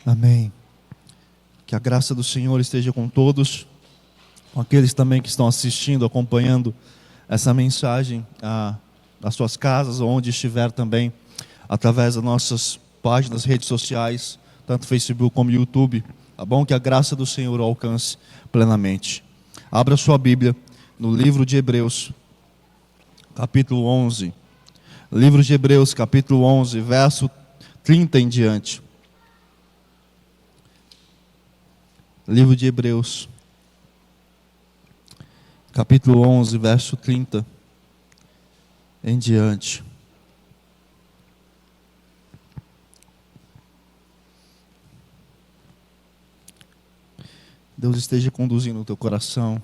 Amém. Que a graça do Senhor esteja com todos, com aqueles também que estão assistindo, acompanhando essa mensagem nas suas casas, ou onde estiver também, através das nossas páginas, redes sociais, tanto Facebook como YouTube. Tá bom? Que a graça do Senhor o alcance plenamente. Abra sua Bíblia no livro de Hebreus, capítulo 11. Livro de Hebreus, capítulo 11, verso 30 em diante. Livro de Hebreus, capítulo 11, verso 30 em diante. Deus esteja conduzindo o teu coração.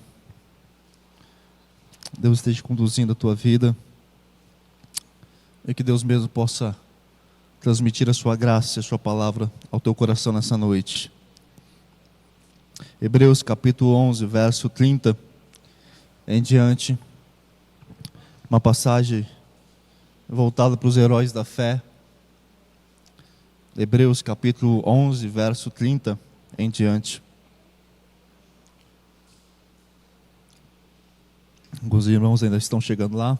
Deus esteja conduzindo a tua vida. E que Deus mesmo possa transmitir a sua graça e a sua palavra ao teu coração nessa noite. Hebreus capítulo 11, verso 30 em diante. Uma passagem voltada para os heróis da fé. Hebreus capítulo 11, verso 30 em diante. Alguns irmãos ainda estão chegando lá.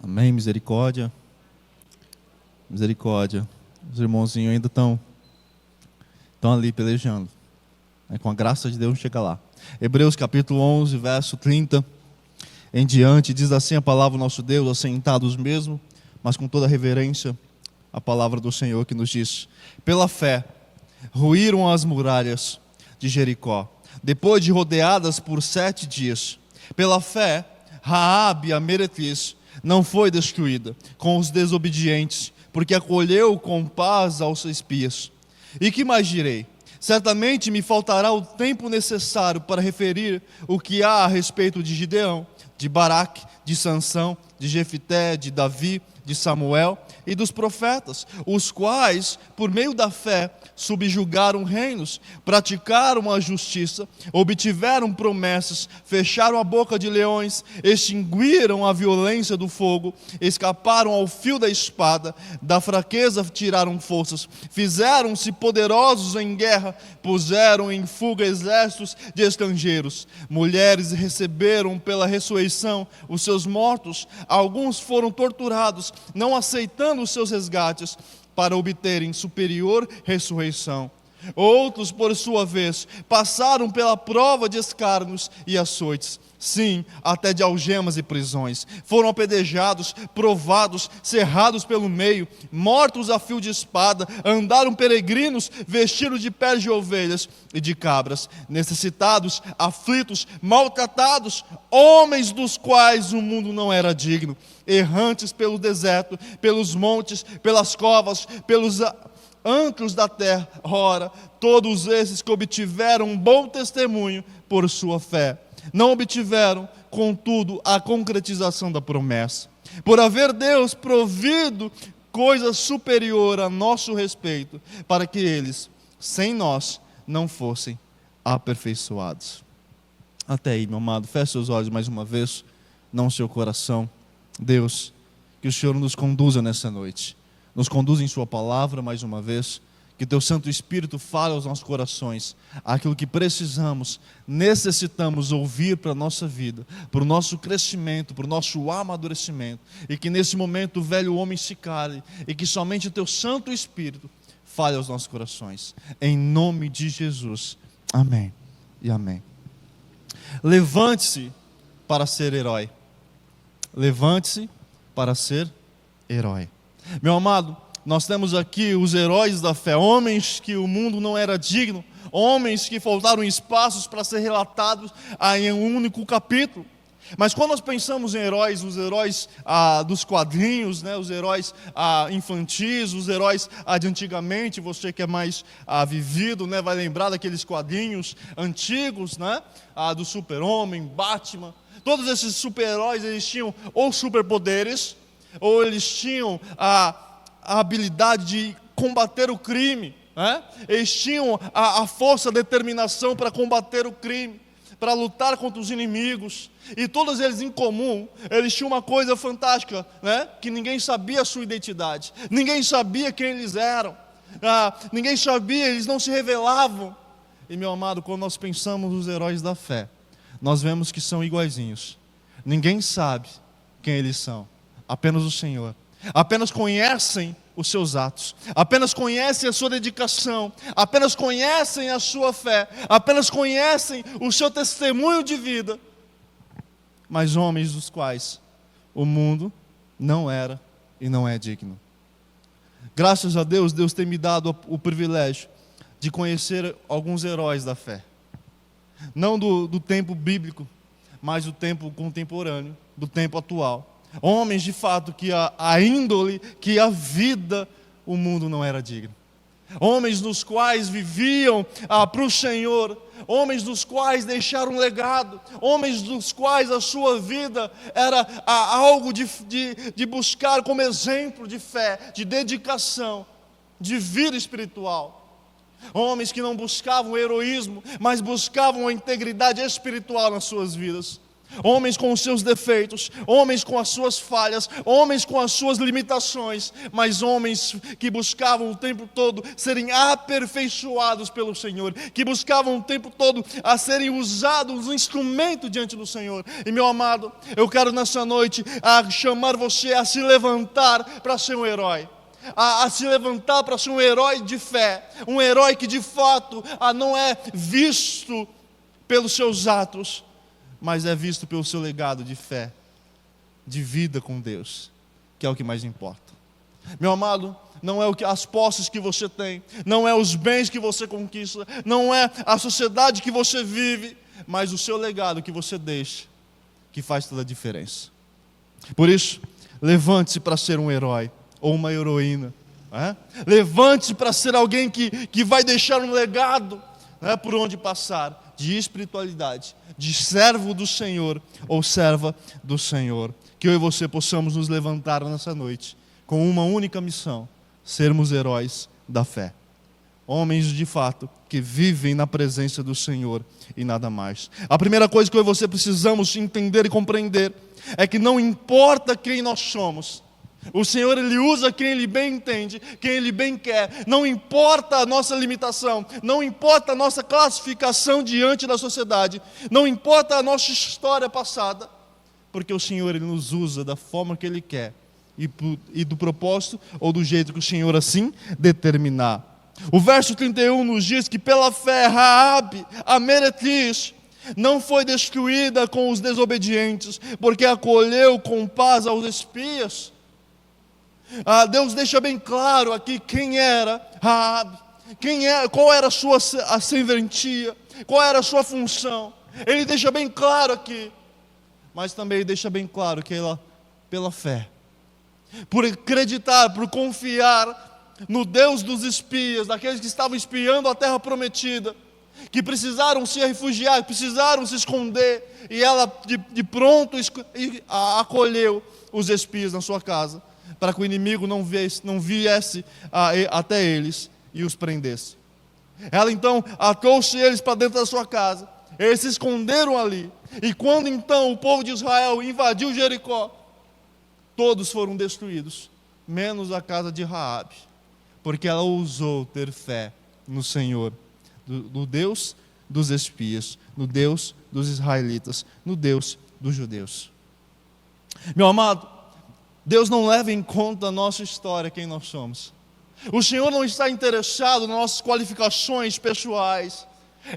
Amém, misericórdia. Misericórdia. Os irmãozinhos ainda estão ali pelejando. Com a graça de Deus chega lá. Hebreus capítulo 11, verso 30 em diante, diz assim a palavra do nosso Deus, assentados mesmo, mas com toda reverência, a palavra do Senhor que nos diz: pela fé, ruíram as muralhas de Jericó, depois de rodeadas por 7 dias. Pela fé, Raabe, a meretriz, não foi destruída com os desobedientes, porque acolheu com paz aos espias. E que mais direi? Certamente me faltará o tempo necessário para referir o que há a respeito de Gideão, de Baraque, de Sansão, de Jefité, de Davi, de Samuel e dos profetas, os quais, por meio da fé, subjugaram reinos, praticaram a justiça, obtiveram promessas, fecharam a boca de leões, extinguiram a violência do fogo, escaparam ao fio da espada, da fraqueza tiraram forças, fizeram-se poderosos em guerra, puseram em fuga exércitos de estrangeiros. Mulheres receberam pela ressurreição os seus mortos, alguns foram torturados, não aceitando os seus resgates, para obterem superior ressurreição. Outros, por sua vez, passaram pela prova de escárnios e açoites, sim, até de algemas e prisões. Foram apedrejados, provados, cerrados pelo meio, mortos a fio de espada, andaram peregrinos, vestidos de peles de ovelhas e de cabras, necessitados, aflitos, maltratados, homens dos quais o mundo não era digno, errantes pelo deserto, pelos montes, pelas covas, pelos antros da terra. Ora, todos esses que obtiveram um bom testemunho por sua fé, não obtiveram, contudo, a concretização da promessa. Por haver Deus provido coisa superior a nosso respeito, para que eles, sem nós, não fossem aperfeiçoados. Até aí, meu amado, feche seus olhos mais uma vez, não seu coração. Deus, que o Senhor nos conduza nessa noite, nos conduza em sua palavra mais uma vez, que teu Santo Espírito fale aos nossos corações aquilo que precisamos, necessitamos ouvir para a nossa vida, para o nosso crescimento, para o nosso amadurecimento, e que nesse momento o velho homem se cale, e que somente o teu Santo Espírito fale aos nossos corações, em nome de Jesus, amém e amém. Levante-se para ser herói. Levante-se para ser herói. Meu amado, nós temos aqui os heróis da fé, homens que o mundo não era digno, homens que faltaram espaços para ser relatados em um único capítulo. Mas quando nós pensamos em heróis, os heróis dos quadrinhos, né, os heróis infantis, os heróis de antigamente, você que é mais vivido, né, vai lembrar daqueles quadrinhos antigos, né, do Super-Homem, Batman. Todos esses super-heróis, eles tinham ou superpoderes, ou eles tinham a habilidade de combater o crime, né? Eles tinham a força, a determinação para combater o crime, para lutar contra os inimigos, e todos eles em comum, eles tinham uma coisa fantástica, né? Que ninguém sabia a sua identidade, ninguém sabia quem eles eram, ninguém sabia, eles não se revelavam. E meu amado, quando nós pensamos nos heróis da fé, nós vemos que são iguaizinhos. Ninguém sabe quem eles são, apenas o Senhor. Apenas conhecem os seus atos, apenas conhecem a sua dedicação, apenas conhecem a sua fé, apenas conhecem o seu testemunho de vida, mas homens dos quais o mundo não era e não é digno. Graças a Deus, Deus tem me dado o privilégio de conhecer alguns heróis da fé, não do tempo bíblico, mas do tempo contemporâneo, do tempo atual. Homens de fato que a índole, que a vida, o mundo não era digno. Homens nos quais viviam para o Senhor, homens dos quais deixaram um legado, homens dos quais a sua vida era algo de buscar como exemplo de fé, de dedicação, de vida espiritual. Homens que não buscavam o heroísmo, mas buscavam a integridade espiritual nas suas vidas. Homens com os seus defeitos, homens com as suas falhas, homens com as suas limitações, mas homens que buscavam o tempo todo serem aperfeiçoados pelo Senhor, que buscavam o tempo todo a serem usados um instrumento diante do Senhor. E meu amado, eu quero nessa noite chamar você a se levantar para ser um herói. A se levantar para ser um herói de fé, um herói que de fato não é visto pelos seus atos, mas é visto pelo seu legado de fé, de vida com Deus, que é o que mais importa. Meu amado, não é as posses que você tem, não é os bens que você conquista, não é a sociedade que você vive, mas o seu legado que você deixa, que faz toda a diferença. Por isso, levante-se para ser um herói ou uma heroína. Levante-se para ser alguém que vai deixar um legado, por onde passar, de espiritualidade, de servo do Senhor ou serva do Senhor. Que eu e você possamos nos levantar nessa noite com uma única missão: sermos heróis da fé. Homens de fato que vivem na presença do Senhor e nada mais. A primeira coisa que eu e você precisamos entender e compreender é que não importa quem nós somos, o Senhor, Ele usa quem Ele bem entende, quem Ele bem quer. Não importa a nossa limitação, não importa a nossa classificação diante da sociedade, não importa a nossa história passada, porque o Senhor, Ele nos usa da forma que Ele quer e do propósito ou do jeito que o Senhor assim determinar. O verso 31 nos diz que pela fé Raabe, a meretriz, não foi destruída com os desobedientes, porque acolheu com paz aos espias. Deus deixa bem claro aqui quem era Raabe, qual era a sua serventia, qual era a sua função. Ele deixa bem claro aqui, mas também deixa bem claro que ela, pela fé, por acreditar, por confiar no Deus dos espias, daqueles que estavam espiando a terra prometida, que precisaram se refugiar, precisaram se esconder, e ela de pronto acolheu os espias na sua casa, para que o inimigo não viesse até eles e os prendesse. Ela então trouxe eles para dentro da sua casa, eles se esconderam ali, e quando então o povo de Israel invadiu Jericó, todos foram destruídos, menos a casa de Raabe, porque ela ousou ter fé no Senhor, no Deus dos espias, no Deus dos israelitas, no Deus dos judeus. Meu amado, Deus não leva em conta a nossa história, quem nós somos. O Senhor não está interessado nas nossas qualificações pessoais.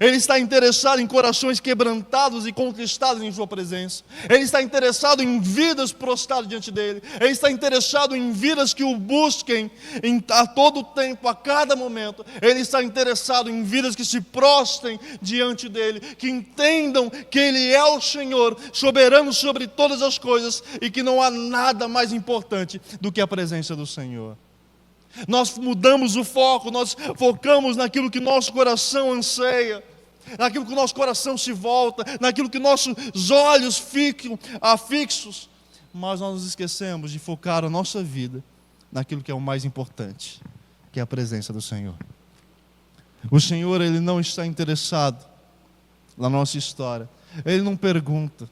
Ele está interessado em corações quebrantados e conquistados em sua presença. Ele está interessado em vidas prostradas diante dele. Ele está interessado em vidas que o busquem a todo tempo, a cada momento. Ele está interessado em vidas que se prostrem diante dele, que entendam que ele é o Senhor, soberano sobre todas as coisas, e que não há nada mais importante do que a presença do Senhor. Nós mudamos o foco, nós focamos naquilo que nosso coração anseia, naquilo que o nosso coração se volta, naquilo que nossos olhos ficam fixos, mas nós nos esquecemos de focar a nossa vida naquilo que é o mais importante, que é a presença do Senhor. O Senhor, Ele não está interessado na nossa história. Ele não pergunta.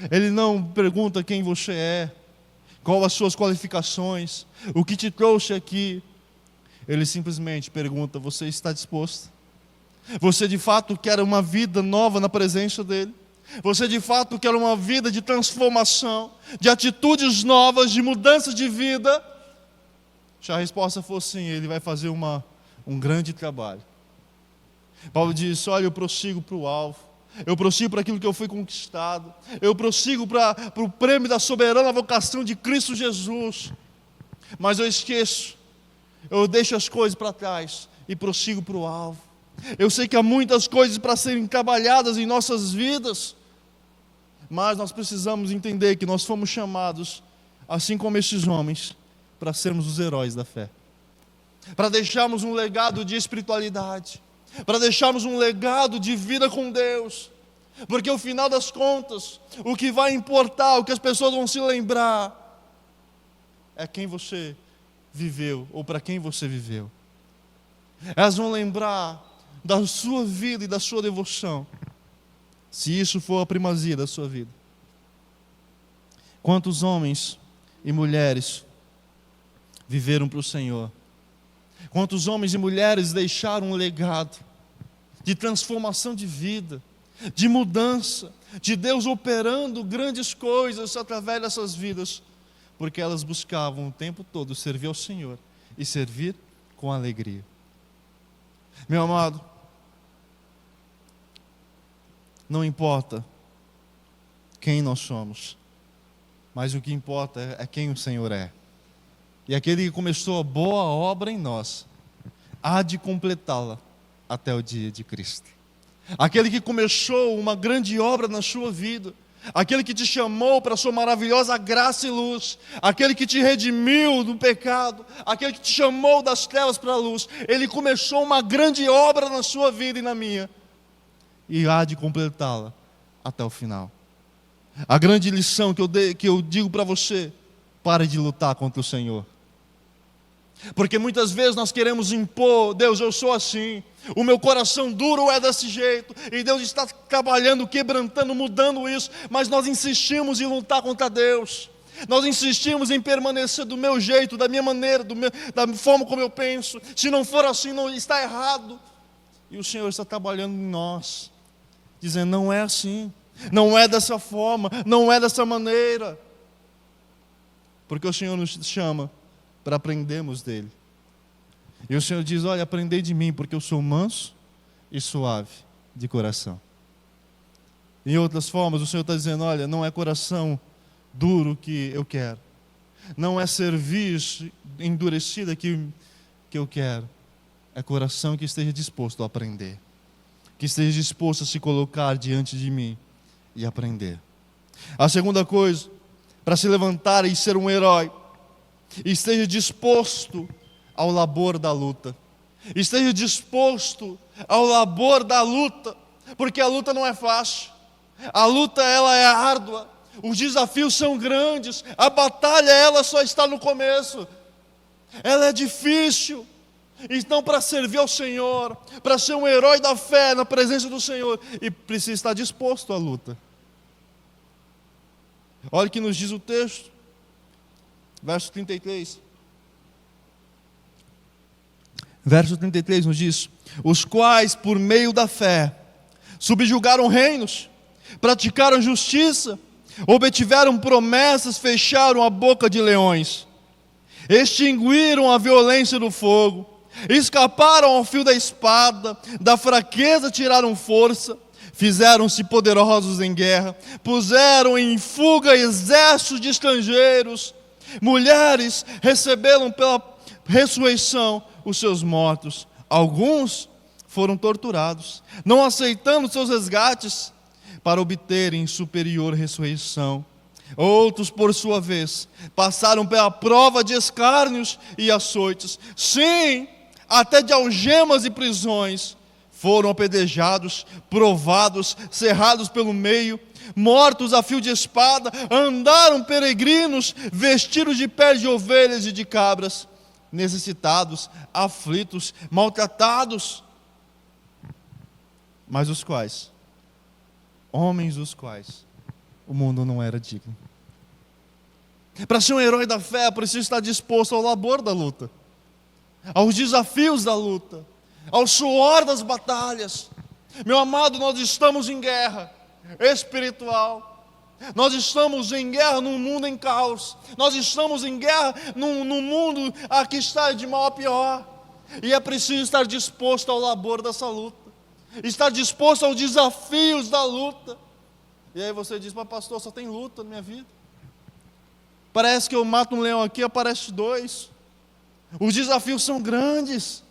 Ele não pergunta quem você é, qual as suas qualificações, o que te trouxe aqui. Ele simplesmente pergunta: você está disposto? Você de fato quer uma vida nova na presença dele? Você de fato quer uma vida de transformação, de atitudes novas, de mudança de vida? Se a resposta for sim, ele vai fazer um grande trabalho. Paulo diz: olha, eu prossigo para o alvo, eu prossigo para aquilo que eu fui conquistado, eu prossigo para o prêmio da soberana vocação de Cristo Jesus, mas eu esqueço, eu deixo as coisas para trás e prossigo para o alvo. Eu sei que há muitas coisas para serem trabalhadas em nossas vidas, mas nós precisamos entender que nós fomos chamados, assim como esses homens, para sermos os heróis da fé, para deixarmos um legado de espiritualidade, para deixarmos um legado de vida com Deus, porque ao final das contas, o que vai importar, o que as pessoas vão se lembrar, é quem você viveu, ou para quem você viveu. Elas vão lembrar da sua vida e da sua devoção, se isso for a primazia da sua vida. Quantos homens e mulheres viveram para o Senhor? Quantos homens e mulheres deixaram um legado de transformação de vida, de mudança, de Deus operando grandes coisas através dessas vidas, porque elas buscavam o tempo todo servir ao Senhor e servir com alegria. Meu amado, não importa quem nós somos, mas o que importa é quem o Senhor é. E aquele que começou a boa obra em nós, há de completá-la até o dia de Cristo. Aquele que começou uma grande obra na sua vida, aquele que te chamou para a sua maravilhosa graça e luz, aquele que te redimiu do pecado, aquele que te chamou das trevas para a luz, ele começou uma grande obra na sua vida e na minha, e há de completá-la até o final. A grande lição que eu digo para você: pare de lutar contra o Senhor. Porque muitas vezes nós queremos impor: Deus, eu sou assim, o meu coração duro é desse jeito, e Deus está trabalhando, quebrantando, mudando isso, mas nós insistimos em lutar contra Deus, nós insistimos em permanecer do meu jeito, da minha maneira, da forma como eu penso. Se não for assim, não está errado. E o Senhor está trabalhando em nós, dizendo: não é assim, não é dessa forma, não é dessa maneira, porque o Senhor nos chama para aprendermos dele. E o Senhor diz: olha, aprendei de mim, porque eu sou manso e suave de coração. Em outras formas, o Senhor está dizendo: olha, não é coração duro que eu quero, não é serviço endurecido que eu quero, é coração que esteja disposto a aprender, que esteja disposto a se colocar diante de mim e aprender. A segunda coisa, para se levantar e ser um herói, esteja disposto ao labor da luta. Esteja disposto ao labor da luta, porque a luta não é fácil. A luta, ela é árdua, os desafios são grandes, a batalha, ela só está no começo. Ela é difícil. Então, para servir ao Senhor, para ser um herói da fé na presença do Senhor, e precisa estar disposto à luta. Olha o que nos diz o texto, verso 33. Verso 33 nos diz: os quais, por meio da fé, subjugaram reinos, praticaram justiça, obtiveram promessas, fecharam a boca de leões, extinguiram a violência do fogo, escaparam ao fio da espada, da fraqueza tiraram força, fizeram-se poderosos em guerra, puseram em fuga exércitos de estrangeiros, mulheres receberam pela ressurreição os seus mortos, alguns foram torturados, não aceitando seus resgates, para obterem superior ressurreição. Outros, por sua vez, passaram pela prova de escárnios e açoites, sim, até de algemas e prisões, foram apedrejados, provados, cerrados pelo meio, mortos a fio de espada, andaram peregrinos, vestidos de peles de ovelhas e de cabras, necessitados, aflitos, maltratados, mas os quais, homens dos quais o mundo não era digno. Para ser um herói da fé, é preciso estar disposto ao labor da luta, aos desafios da luta, ao suor das batalhas. Meu amado, nós estamos em guerra espiritual. Nós estamos em guerra num mundo em caos. Nós estamos em guerra num mundo que está de mal a pior. E é preciso estar disposto ao labor dessa luta, estar disposto aos desafios da luta. E aí você diz: mas pastor, só tem luta na minha vida. Parece que eu mato um leão aqui, aparece 2. Os desafios são grandes.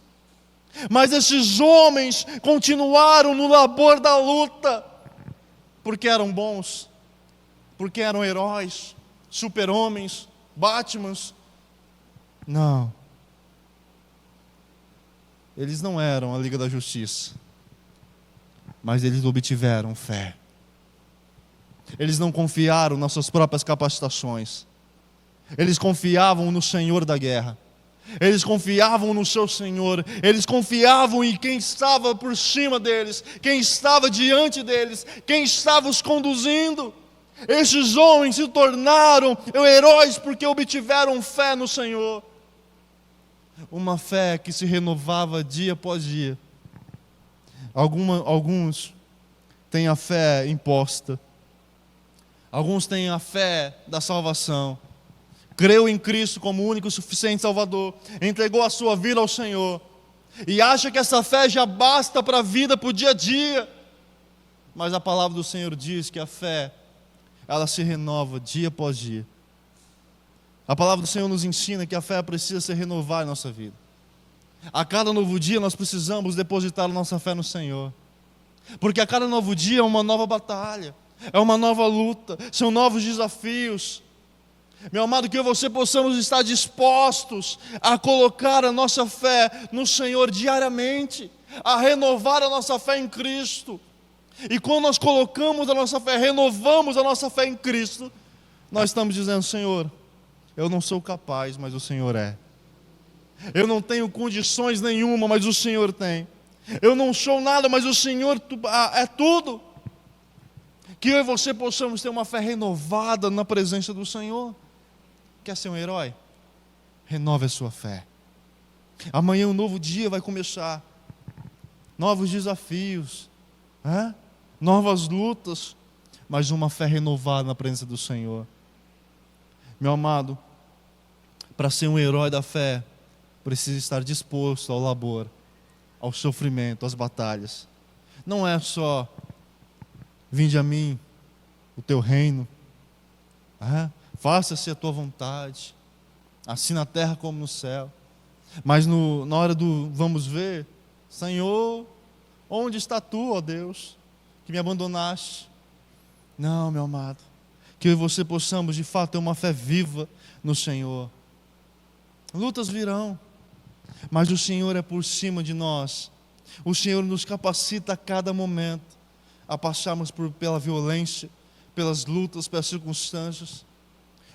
Mas esses homens continuaram no labor da luta, porque eram bons, porque eram heróis, super-homens, Batmans. Não. Eles não eram a Liga da Justiça, mas eles obtiveram fé. Eles não confiaram nas suas próprias capacitações. Eles confiavam no Senhor da guerra. Eles confiavam no seu Senhor. Eles confiavam em quem estava por cima deles, quem estava diante deles, quem estava os conduzindo. Esses homens se tornaram heróis porque obtiveram fé no Senhor. Uma fé que se renovava dia após dia. Alguns têm a fé imposta. Alguns têm a fé da salvação. Creu em Cristo como único e suficiente Salvador, entregou a sua vida ao Senhor, e acha que essa fé já basta para a vida, para o dia a dia. Mas a palavra do Senhor diz que a fé, ela se renova dia após dia. A palavra do Senhor nos ensina que a fé precisa ser renovada em nossa vida. A cada novo dia nós precisamos depositar a nossa fé no Senhor, porque a cada novo dia é uma nova batalha, é uma nova luta, são novos desafios. Meu amado, que eu e você possamos estar dispostos a colocar a nossa fé no Senhor diariamente, a renovar a nossa fé em Cristo. E quando nós colocamos a nossa fé, renovamos a nossa fé em Cristo, nós estamos dizendo: Senhor, eu não sou capaz, mas o Senhor é. Eu não tenho condições nenhuma, mas o Senhor tem. Eu não sou nada, mas o Senhor é tudo. Que eu e você possamos ter uma fé renovada na presença do Senhor. Quer ser um herói? Renove a sua fé. Amanhã um novo dia vai começar. Novos desafios, novas lutas, mas uma fé renovada na presença do Senhor. Meu amado, para ser um herói da fé, precisa estar disposto ao labor, ao sofrimento, às batalhas. Não é só: vinde a mim o teu reino, faça-se a tua vontade, assim na terra como no céu. Mas na hora do vamos ver: Senhor, onde está tu, ó Deus, que me abandonaste? Não, meu amado, que eu e você possamos de fato ter uma fé viva no Senhor. Lutas virão, mas o Senhor é por cima de nós. O Senhor nos capacita a cada momento a passarmos pela violência, pelas lutas, pelas circunstâncias.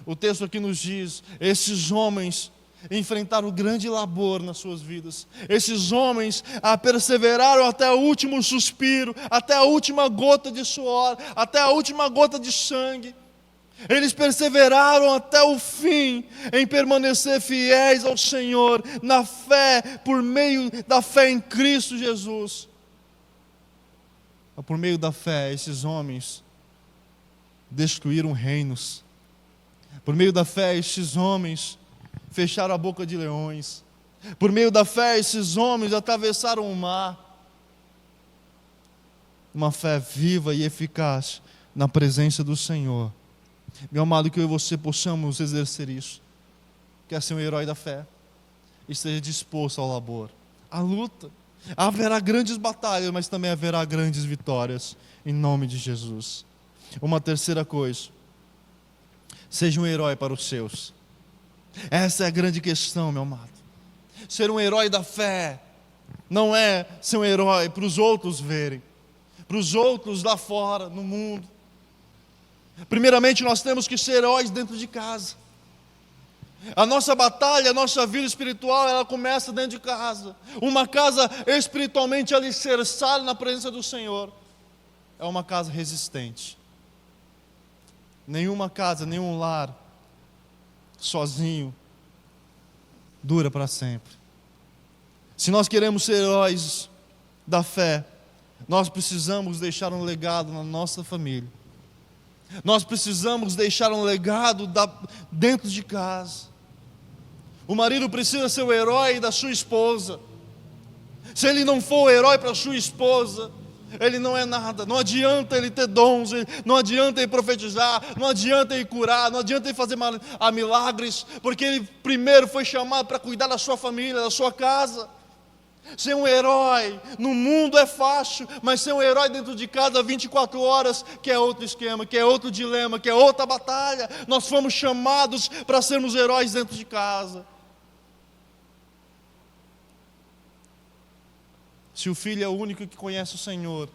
O texto aqui nos diz: esses homens enfrentaram grande labor nas suas vidas. Esses homens perseveraram até o último suspiro, até a última gota de suor, até a última gota de sangue. Eles perseveraram até o fim em permanecer fiéis ao Senhor, na fé, por meio da fé em Cristo Jesus. Por meio da fé, esses homens destruíram reinos. Por meio da fé, esses homens fecharam a boca de leões. Por meio da fé, esses homens atravessaram o mar. Uma fé viva e eficaz na presença do Senhor. Meu amado, que eu e você possamos exercer isso. Quer ser um herói da fé? Esteja disposto ao labor, à luta. Haverá grandes batalhas, mas também haverá grandes vitórias, em nome de Jesus. Uma terceira coisa: seja um herói para os seus. Essa é a grande questão, meu amado. Ser um herói da fé não é ser um herói para os outros verem, para os outros lá fora, no mundo. Primeiramente, nós temos que ser heróis dentro de casa. A nossa batalha, a nossa vida espiritual, ela começa dentro de casa. Uma casa espiritualmente alicerçada na presença do Senhor. é uma casa resistente. Nenhuma casa, nenhum lar, sozinho, dura para sempre. Se nós queremos ser heróis da fé, nós precisamos deixar um legado na nossa família. Nós precisamos deixar um legado dentro de casa. O marido precisa ser o herói da sua esposa. Se ele não for o herói para a sua esposa, ele não é nada. Não adianta ele ter dons, não adianta ele profetizar, não adianta ele curar, não adianta ele fazer milagres, porque ele primeiro foi chamado para cuidar da sua família, da sua casa. Ser um herói no mundo é fácil, mas ser um herói dentro de casa 24 horas, que é outro esquema, que é outro dilema, que é outra batalha. Nós fomos chamados para sermos heróis dentro de casa. Se o filho é o único que conhece o Senhor,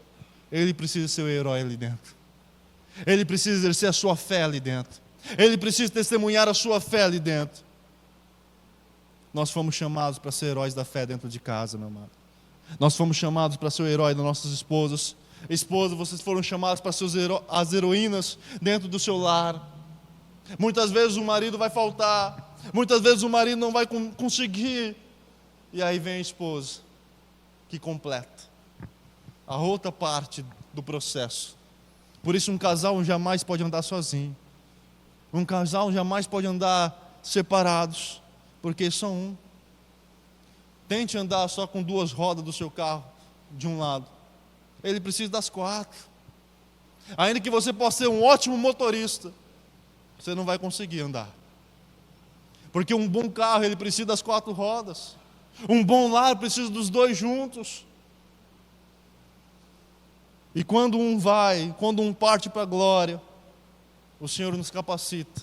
ele precisa ser o herói ali dentro. Ele precisa exercer a sua fé ali dentro. Ele precisa testemunhar a sua fé ali dentro. Nós fomos chamados para ser heróis da fé dentro de casa, meu amado. Nós fomos chamados para ser o herói das nossas esposas. Esposas, vocês foram chamados para ser as heroínas dentro do seu lar. Muitas vezes o marido vai faltar. Muitas vezes o marido não vai conseguir. E aí vem a esposa, que completa a outra parte do processo. Por isso um casal jamais pode andar sozinho. Um casal jamais pode andar separados, porque são um. Tente andar só com duas rodas do seu carro de um lado. Ele precisa das quatro. Ainda que você possa ser um ótimo motorista, você não vai conseguir andar. Porque um bom carro, ele precisa das quatro rodas. Um bom lar precisa dos dois juntos. E quando um parte para a glória, o Senhor nos capacita.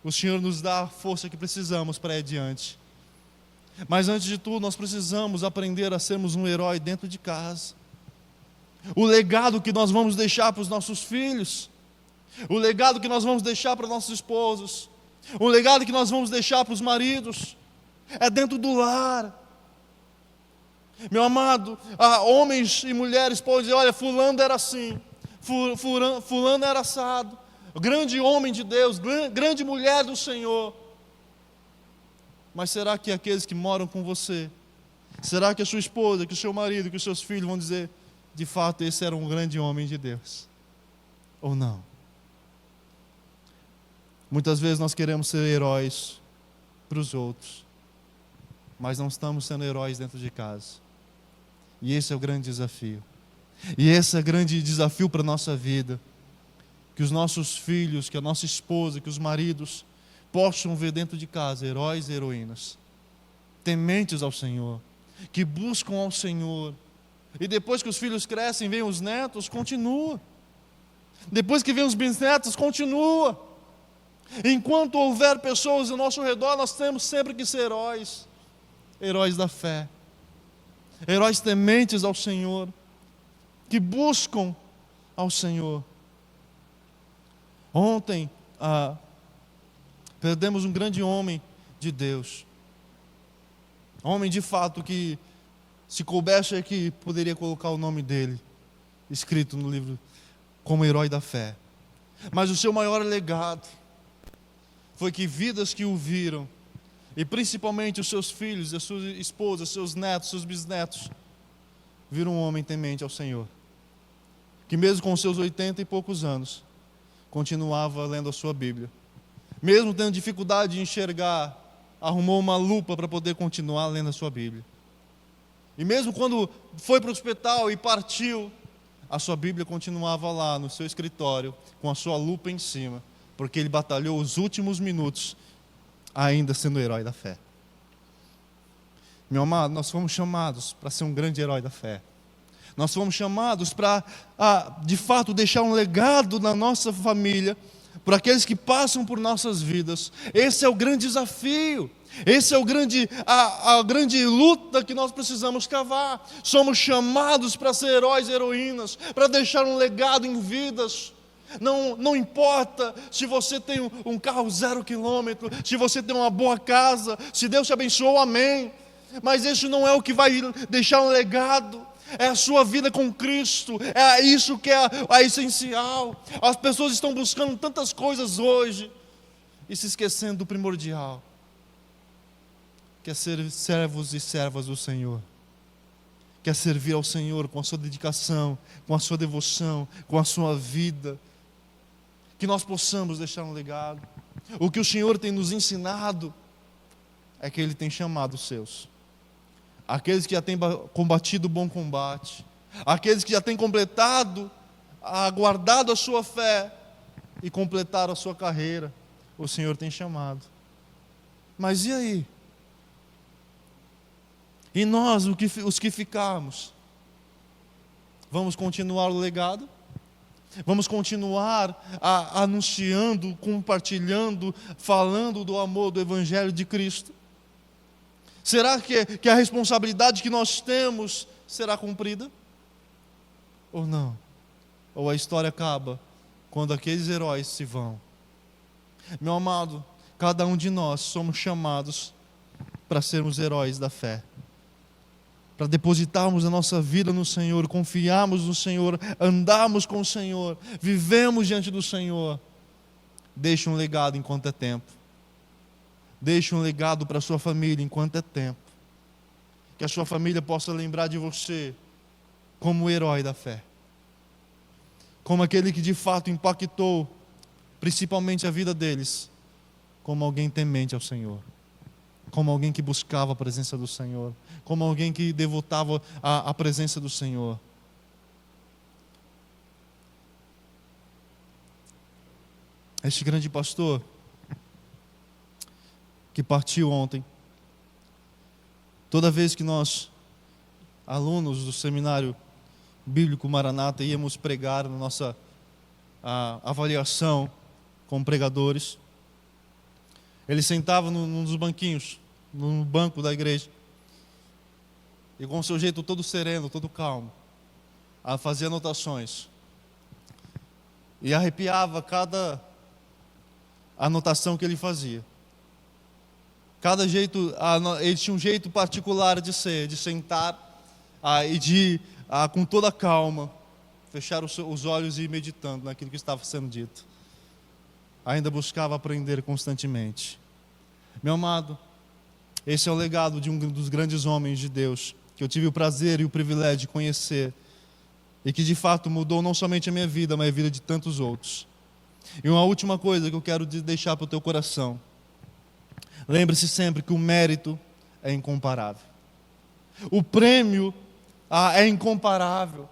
O Senhor nos dá a força que precisamos para ir adiante. Mas antes de tudo, nós precisamos aprender a sermos um herói dentro de casa. O legado que nós vamos deixar para os nossos filhos, o legado que nós vamos deixar para nossos esposos, o legado que nós vamos deixar para os maridos, é dentro do lar. Meu amado, homens e mulheres podem dizer: olha, fulano era assim, fulano era assado. Grande homem de Deus, grande mulher do Senhor. Mas será que aqueles que moram com você, será que a sua esposa, que o seu marido, que os seus filhos vão dizer: de fato esse era um grande homem de Deus? Ou não? Muitas vezes nós queremos ser heróis para os outros, mas não estamos sendo heróis dentro de casa. E esse é o grande desafio. E esse é o grande desafio para a nossa vida. Que os nossos filhos, que a nossa esposa, que os maridos possam ver dentro de casa heróis e heroínas, tementes ao Senhor, que buscam ao Senhor. E depois que os filhos crescem, vêm os netos, continua. Depois que vêm os bisnetos, continua. Enquanto houver pessoas ao nosso redor, nós temos sempre que ser heróis. Heróis da fé. Heróis tementes ao Senhor, que buscam ao Senhor. Ontem, perdemos um grande homem de Deus. Homem de fato que, se coubesse aqui, poderia colocar o nome dele escrito no livro como herói da fé. Mas o seu maior legado foi que vidas que o viram, e principalmente os seus filhos, a sua esposa, seus netos, seus bisnetos, viram um homem temente ao Senhor, que mesmo com seus 80 e poucos anos, continuava lendo a sua Bíblia. Mesmo tendo dificuldade de enxergar, arrumou uma lupa para poder continuar lendo a sua Bíblia. E mesmo quando foi para o hospital e partiu, a sua Bíblia continuava lá no seu escritório, com a sua lupa em cima, porque ele batalhou os últimos minutos, ainda sendo o herói da fé. Meu amado, nós fomos chamados para ser um grande herói da fé. Nós fomos chamados para, de fato, deixar um legado na nossa família, para aqueles que passam por nossas vidas. Esse é o grande desafio. Esse é a grande luta que nós precisamos cavar. Somos chamados para ser heróis e heroínas, para deixar um legado em vidas. Não importa se você tem um carro 0 quilômetro, se você tem uma boa casa, se Deus te abençoou, amém. Mas isso não é o que vai deixar um legado. É a sua vida com Cristo. É isso que é essencial. As pessoas estão buscando tantas coisas hoje e se esquecendo do primordial, que é ser servos e servas do Senhor. Quer servir ao Senhor com a sua dedicação, com a sua devoção, com a sua vida. Que nós possamos deixar um legado. O que o Senhor tem nos ensinado é que Ele tem chamado os seus. Aqueles que já têm combatido o bom combate. Aqueles que já têm aguardado a sua fé e completaram a sua carreira. O Senhor tem chamado. Mas e aí? E nós, os que ficarmos? Vamos continuar o legado? Vamos continuar anunciando, compartilhando, falando do amor do Evangelho de Cristo? Será que a responsabilidade que nós temos será cumprida? Ou não? Ou a história acaba quando aqueles heróis se vão? Meu amado, cada um de nós somos chamados para sermos heróis da fé, para depositarmos a nossa vida no Senhor, confiarmos no Senhor, andarmos com o Senhor, vivemos diante do Senhor. Deixe um legado enquanto é tempo. Deixe um legado para a sua família enquanto é tempo. Que a sua família possa lembrar de você como o herói da fé, como aquele que de fato impactou principalmente a vida deles, como alguém temente ao Senhor, como alguém que buscava a presença do Senhor, como alguém que devotava a presença do Senhor. Este grande pastor que partiu ontem, toda vez que nós, alunos do Seminário Bíblico Maranata, íamos pregar na nossa avaliação como pregadores, ele sentava num dos banquinhos, no banco da igreja, e com o seu jeito todo sereno, todo calmo, fazia anotações, e arrepiava cada anotação que ele fazia. Cada jeito, ele tinha um jeito particular de ser, de sentar e de, com toda calma, fechar os olhos e ir meditando naquilo que estava sendo dito. Ainda buscava aprender constantemente. Meu amado, esse é o legado de um dos grandes homens de Deus, que eu tive o prazer e o privilégio de conhecer, e que de fato mudou não somente a minha vida, mas a vida de tantos outros. E uma última coisa que eu quero deixar para o teu coração: lembre-se sempre que o mérito é incomparável. O prêmio é incomparável.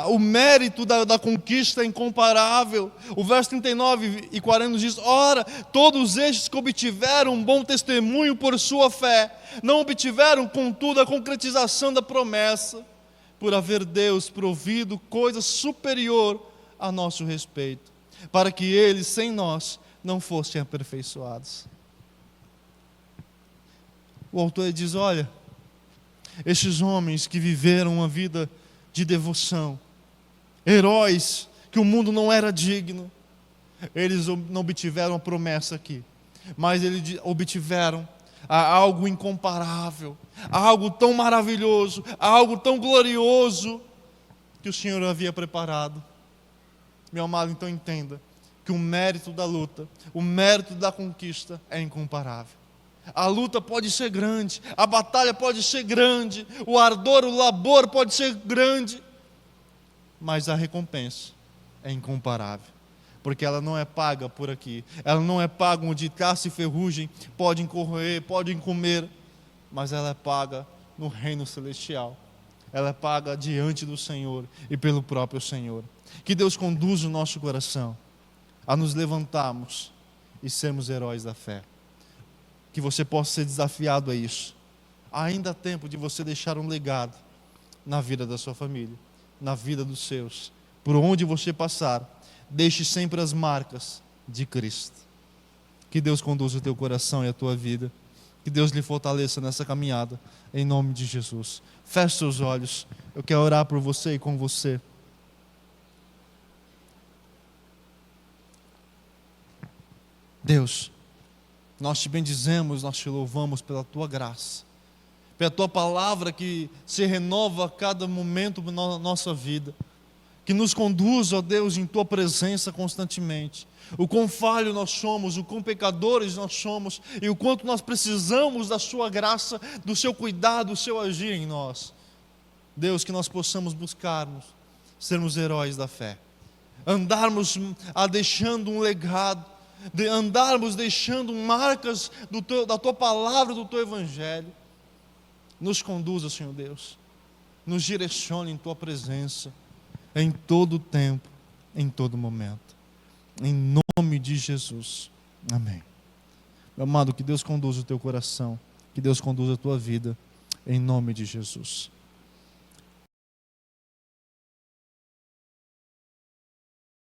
O mérito da conquista é incomparável. O verso 39 e 40 nos diz: ora, todos estes que obtiveram um bom testemunho por sua fé, não obtiveram, contudo, a concretização da promessa, por haver Deus provido coisa superior a nosso respeito, para que eles, sem nós, não fossem aperfeiçoados. O autor diz: olha, estes homens que viveram uma vida de devoção, heróis que o mundo não era digno, eles não obtiveram a promessa aqui, mas eles obtiveram algo incomparável, algo tão maravilhoso, algo tão glorioso que o Senhor havia preparado. Meu amado, então entenda que o mérito da luta, o mérito da conquista é incomparável. A luta pode ser grande, a batalha pode ser grande, o ardor, o labor pode ser grande, mas a recompensa é incomparável, porque ela não é paga por aqui, ela não é paga onde caça e ferrugem podem corroer, podem comer, mas ela é paga no reino celestial, ela é paga diante do Senhor e pelo próprio Senhor. Que Deus conduza o nosso coração a nos levantarmos e sermos heróis da fé. Que você possa ser desafiado a isso. Ainda há tempo de você deixar um legado na vida da sua família, na vida dos seus. Por onde você passar, deixe sempre as marcas de Cristo. Que Deus conduza o teu coração e a tua vida. Que Deus lhe fortaleça nessa caminhada, em nome de Jesus. Feche seus olhos. Eu quero orar por você e com você. Deus, nós te bendizemos, nós te louvamos pela tua graça, É a Tua palavra que se renova a cada momento da nossa vida, que nos conduz, ó Deus, em Tua presença constantemente. O quão falho nós somos, o quão pecadores nós somos, e o quanto nós precisamos da Sua graça, do Seu cuidado, do Seu agir em nós. Deus, que nós possamos buscar-nos, sermos heróis da fé, andarmos deixando um legado, andarmos deixando marcas da Tua palavra, do Teu Evangelho. Nos conduza, Senhor Deus, nos direcione em Tua presença, em todo o tempo, em todo momento. Em nome de Jesus. Amém. Meu amado, que Deus conduza o teu coração, que Deus conduza a tua vida, em nome de Jesus.